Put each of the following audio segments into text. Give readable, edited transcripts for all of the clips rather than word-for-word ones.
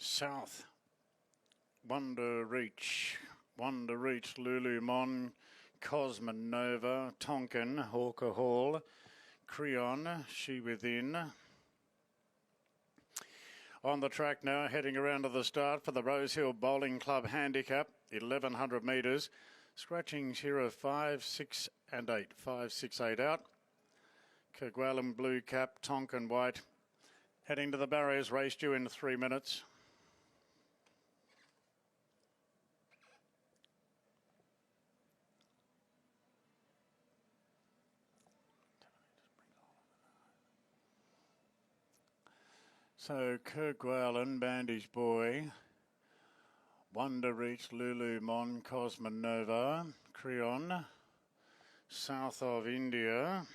South, Wondereach, Lulumon, Cosmonova, Tonkin, Hawker Hall, Creon, She Within. On the track now, heading around to the start for the Rosehill Bowling Club Handicap, 1100 metres. Scratchings here of 5, 6 and 8. 5, 6, 8 out. Kerguelen blue cap, Tonkin white. Heading to the barriers, race due in 3 minutes. So Kerguelen, Bandi's Boy, Wondereach, Lulumon, Cosmonova, Creon, South of India.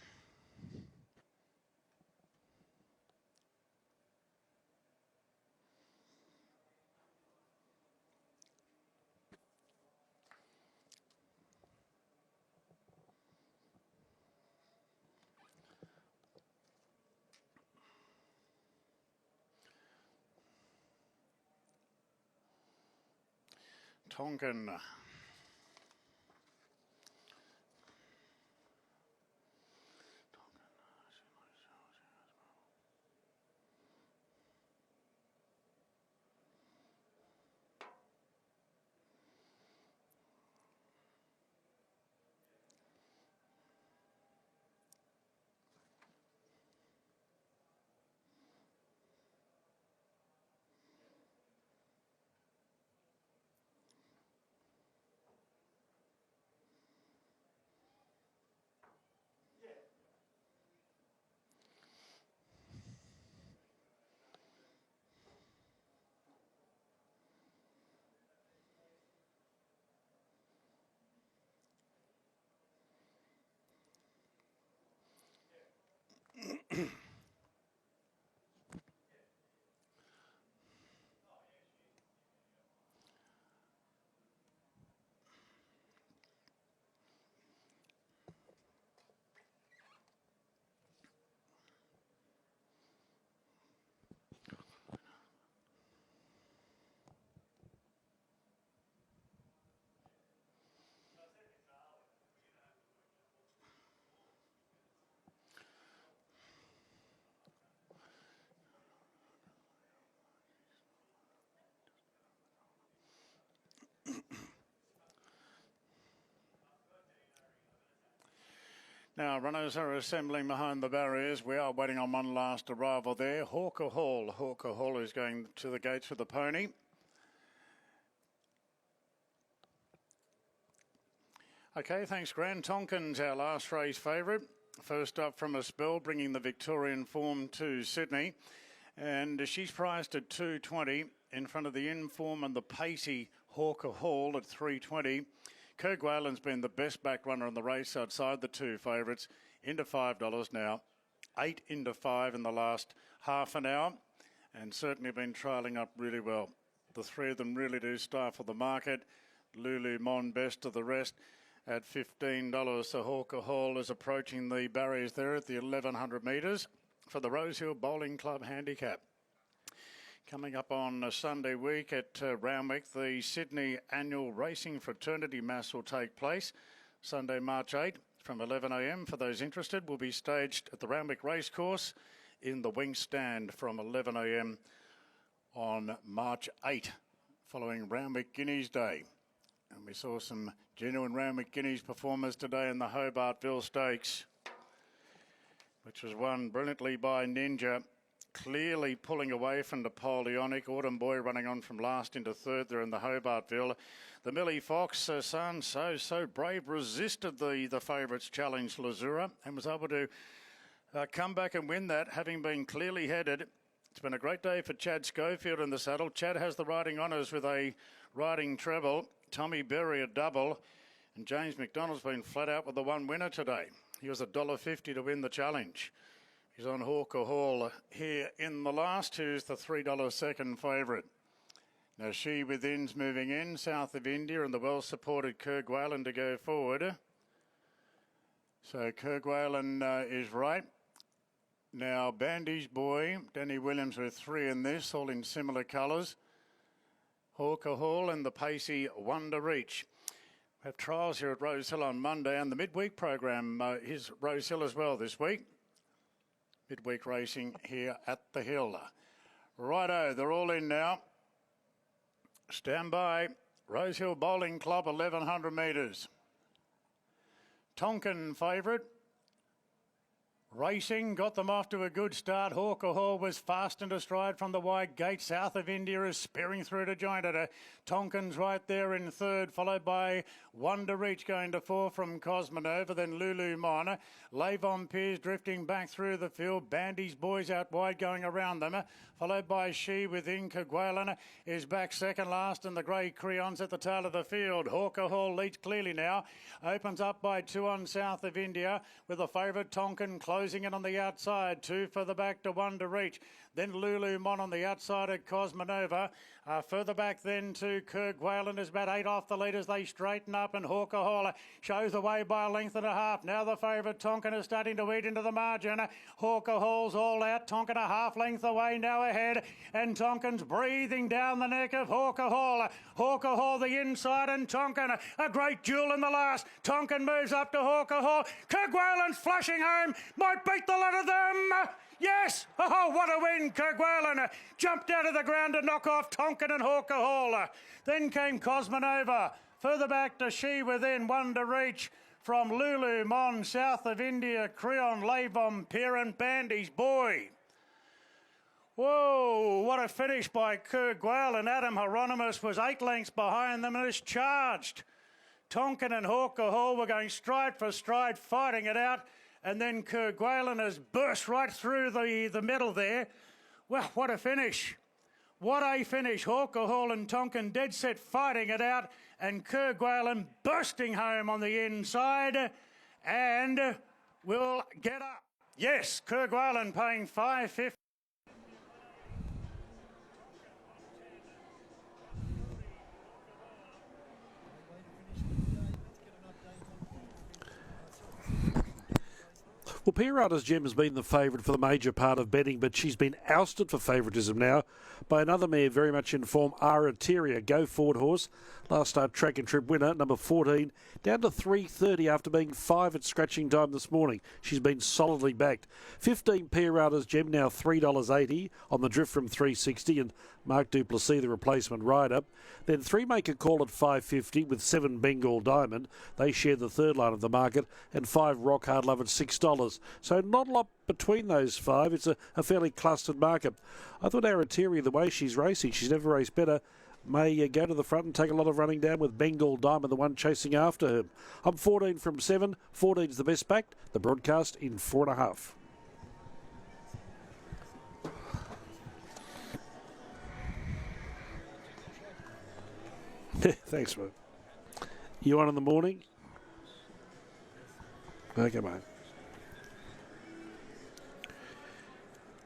Tonkin. Now, runners are assembling behind the barriers. We are waiting on one last arrival there. Hawker Hall. Hawker Hall is going to the gates with the pony. Okay, thanks, Grant. Tonkin's our last race favourite. First up from a spell, bringing the Victorian form to Sydney. And she's priced at $2.20 in front of the inform and the pacey Hawker Hall at $3.20. Kerguelen's been the best back runner in the race outside the two favourites, into $5 now. 8 into 5 in the last half an hour, and certainly been trialling up really well. The three of them really do stifle the market. Lulumon best of the rest at $15. So Hawker Hall is approaching the barriers there at the 1100 metres for the Rosehill Bowling Club Handicap. Coming up on a Sunday week at Randwick, the Sydney Annual Racing Fraternity Mass will take place. Sunday, March 8 from 11 a.m. For those interested, will be staged at the Randwick Racecourse in the Wing Stand from 11 a.m. on March 8, following Randwick Guineas Day. And we saw some genuine Randwick Guineas performers today in the Hobartville Stakes, which was won brilliantly by Ninja. Clearly pulling away from Napoleonic. Autumn Boy running on from last into third there in the Hobartville. The Millie Fox son, so brave, resisted the favourites challenge, Lazura, and was able to come back and win that, having been clearly headed. It's been a great day for Chad Schofield in the saddle. Chad has the riding honours with a riding treble. Tommy Berry a double. And James McDonald's been flat out with the one winner today. He was $1.50 to win the challenge. He's on Hawker Hall here in the last, who's the $3 second favourite. Now She Within's moving in, South of India, and the well-supported Kerguelen to go forward. So Kerguelen is right. Now Bandi's Boy, Danny Williams with 3 in this, all in similar colours. Hawker Hall and the pacey Wondereach. We have trials here at Rosehill on Monday, and the midweek program is Rosehill as well this week. Midweek racing here at the Hill. Righto, they're all in now. Stand by. Rosehill Bowling Club, 1100 metres. Tonkin favourite. Racing got them off to a good start. Hawker Hall was fast and astride from the wide gate. South of India is spearing through to join it. Tonkin's right there in third, followed by Wondereach going to four from Cosmonova, then Lulumon. Lavon Piers drifting back through the field. Bandi's boys out wide going around them, followed by She within. Kerguelen is back second last, and the grey Creons at the tail of the field. Hawker Hall leads clearly now. Opens up by two on South of India, with the favourite Tonkin closing in on the outside. Two for the back to Wondereach. Then Lulumon on the outside at Cosmonova. Further back then to Kerguelen is about 8 off the lead as they straighten up, and Hawker Hall shows the way by a length and a half. Now the favourite Tonkin is starting to eat into the margin. Hawker Hall's all out. Tonkin a half length away now ahead, and Tonkin's breathing down the neck of Hawker Hall. Hawker Hall the inside, and Tonkin a great duel in the last. Tonkin moves up to Hawker Hall. Kerguelen's flashing home. Might beat the lot of them. Yes! Oh, what a win! Kerguelen jumped out of the ground to knock off Tonkin and Hawker Hall. Then came Cosmonova. Further back to She within. Wondereach from Lulumon, South of India, Creon, Lavon, Pier and Bandi's boy. Whoa, what a finish by Kerguelen. Adam Hyeronimus was 8 lengths behind them and is charged. Tonkin and Hawker Hall were going stride for stride, fighting it out. And then Kerguelen has burst right through the middle there. Well, what a finish. What a finish. Hawker Hall and Tonkin dead set fighting it out. And Kerguelen bursting home on the inside. And will get up. Yes, Kerguelen paying $5.50. Well, Pierrada's Gem has been the favourite for the major part of betting, but she's been ousted for favouritism now by another mare very much in form, R10, go forward horse. Last start track and trip winner, number 14, down to 3.30 after being 5 at scratching time this morning. She's been solidly backed. 15 Pierrada's Gem, now $3.80 on the drift from 3.60, and Mark Duplessis, the replacement rider. Then 3 Make a Call at $5.50 with 7 Bengal Diamond. They share the third line of the market, and 5 Rock Hard Love at $6. So not a lot between those 5. It's a fairly clustered market. I thought Aratiri, the way she's racing, she's never raced better, may go to the front and take a lot of running down with Bengal Diamond, the one chasing after her. I'm 14 from 7. 14 is the best backed. The broadcast in 4.5. Thanks, mate. You on in the morning? Okay, mate.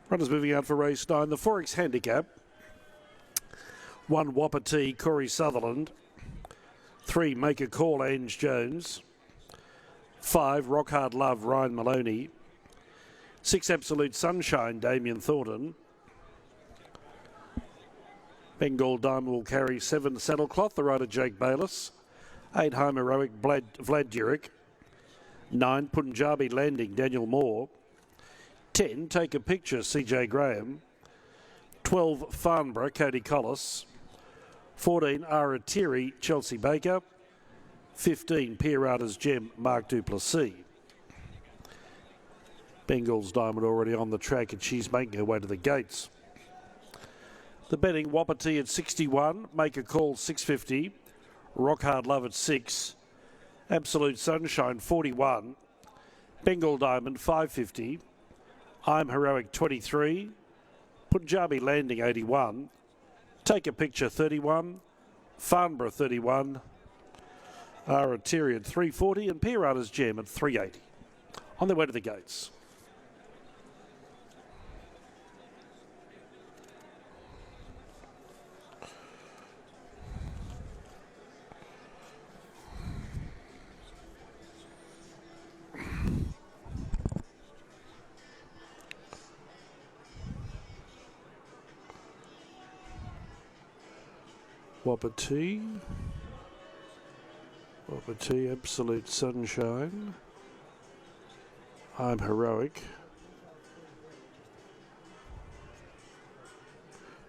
Runners moving out for race 9. The Forex Handicap. 1 Wapiti, Corey Sutherland. 3 Make a Call, Ange Jones. 5 Rock Hard Love, Ryan Maloney. 6 Absolute Sunshine, Damien Thornton. Bengal Diamond will carry 7 Saddlecloth, the rider Jake Bayliss. 8 Home Heroic, Vlad Durick. 9 Punjabi Landing, Daniel Moore. 10 Take a Picture, CJ Graham. 12 Farnborough, Cody Collis. 14 Aratiri, Chelsea Baker. 15 Pierrada's Gem, Mark Duplessis. Bengal's Diamond already on the track, and she's making her way to the gates. The betting, Wapiti at 61, Make a Call 6.50, Rock Hard Love at 6, Absolute Sunshine 41, Bengal Diamond 5.50, I'm Heroic 23, Punjabi Landing 81, Take a Picture 31, Farnborough 31, Aratiri at 3.40, and Pierrada's Gem at 3.80. On their way to the gates. Wapiti, Absolute Sunshine. I'm Heroic.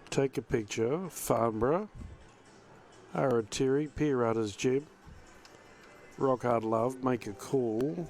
Take a Picture, Farnborough. Aratiri, Pirata's Gem. Rock Hard Love, Make a Call.